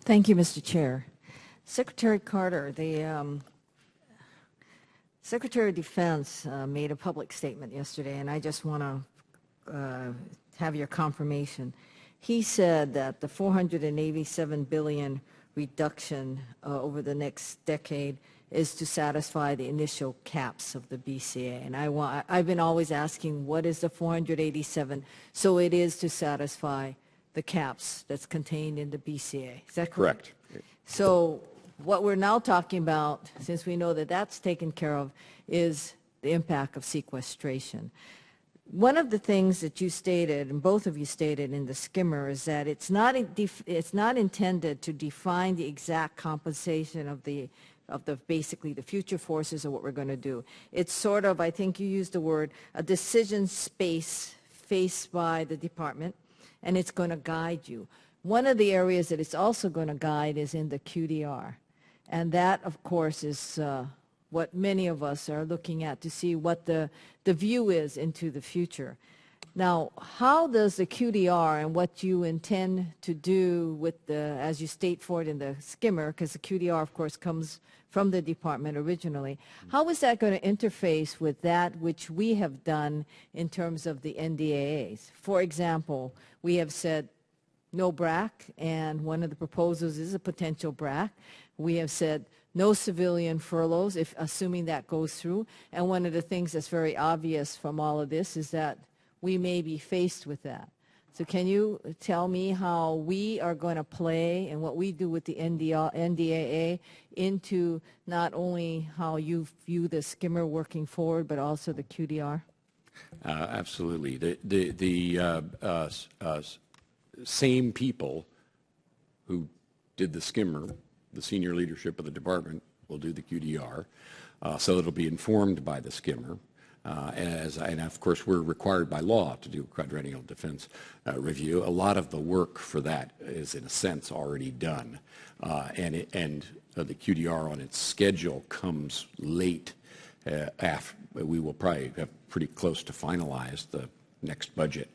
Thank you, Mr. Chair. Secretary Carter, the Secretary of Defense made a public statement yesterday, and I just want to have your confirmation. He said that the $487 billion reduction over the next decade is to satisfy the initial caps of the BCA. And I've been always asking, what is the 487? So it is to satisfy the caps that's contained in the BCA. Is that correct? Correct. So what we're now talking about, since we know that that's taken care of, is the impact of sequestration. One of the things that you stated, and both of you stated in the skimmer, is that it's not intended to define the exact compensation of the basically the future forces of what we're going to do. It's sort of, I think you used the word, a decision space faced by the department, and it's going to guide you. One of the areas that it's also going to guide is in the QDR. And that, of course, is what many of us are looking at to see what the view is into the future. Now, how does the QDR and what you intend to do with the, as you state for it in the skimmer, because the QDR, of course, comes from the department originally, how is that going to interface with that which we have done in terms of the NDAAs? For example, we have said no BRAC, and one of the proposals is a potential BRAC. We have said no civilian furloughs, if assuming that goes through. And one of the things that's very obvious from all of this is that we may be faced with that. So can you tell me how we are going to play and what we do with the NDAA into not only how you view the skimmer working forward, but also the QDR? Absolutely. The same people who did the skimmer, the senior leadership of the department, will do the QDR, so it'll be informed by the skimmer. And of course, we're required by law to do a quadrennial defense review. A lot of the work for that is, in a sense, already done. And the QDR on its schedule comes late. We will probably have pretty close to finalize the next budget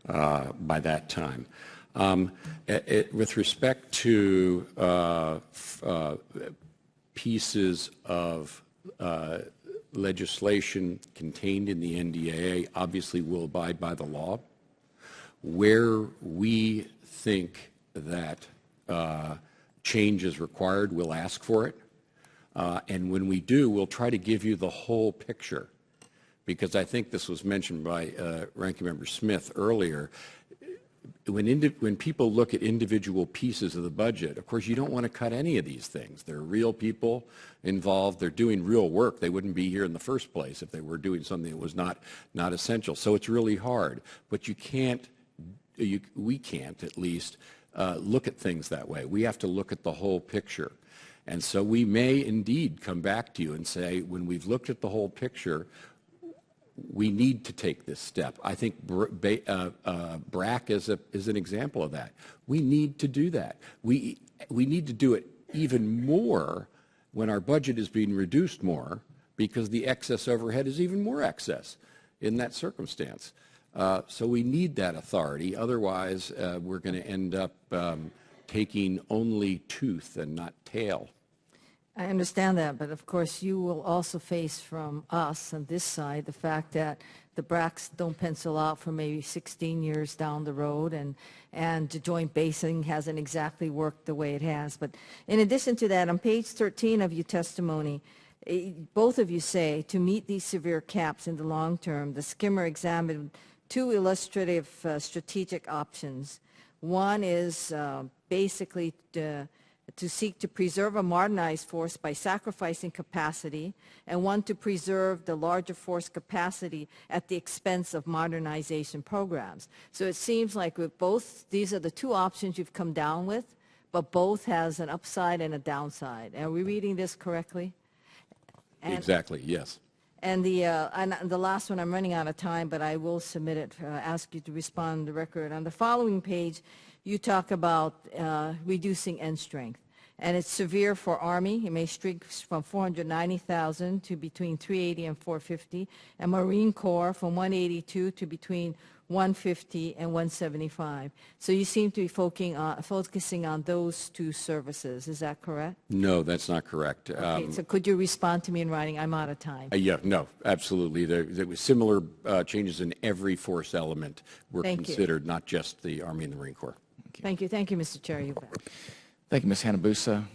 by that time. With respect to pieces of legislation contained in the NDAA, obviously will abide by the law. Where we think that change is required, we'll ask for it. And when we do, we'll try to give you the whole picture. Because I think this was mentioned by Ranking Member Smith earlier. When people look at individual pieces of the budget, of course, you don't want to cut any of these things. There are real people involved. They're doing real work. They wouldn't be here in the first place if they were doing something that was not essential. So it's really hard. But you can't, we can't at least, look at things that way. We have to look at the whole picture. And so we may indeed come back to you and say, when we've looked at the whole picture, we need to take this step. I think BRAC is an example of that. We need to do that. We need to do it even more when our budget is being reduced more, because the excess overhead is even more excess in that circumstance. So we need that authority. Otherwise, we're going to end up taking only tooth and not tail. I understand that, but of course you will also face from us on this side the fact that the BRACs don't pencil out for maybe 16 years down the road, and the joint basing hasn't exactly worked the way it has. But in addition to that, on page 13 of your testimony, both of you say, to meet these severe caps in the long term, the skimmer examined two illustrative strategic options. One is basically to seek to preserve a modernized force by sacrificing capacity, and one to preserve the larger force capacity at the expense of modernization programs. So it seems like with both, these are the two options you've come down with, but both has an upside and a downside. Are we reading this correctly? Exactly, yes. And the last one, I'm running out of time, but I will submit it, ask you to respond on the record. On the following page, you talk about reducing end strength. And it's severe for Army. It may shrink from 490,000 to between 380 and 450. And Marine Corps from 182 to between 150, and 175. So you seem to be focusing on those two services. Is that correct? No, that's not correct. Okay, so could you respond to me in writing? I'm out of time. Yeah, no, absolutely. There was similar changes in every force element were considered, not just the Army and the Marine Corps. Thank you. Thank you, Mr. Chair. You bet. Thank you, Ms. Hanabusa.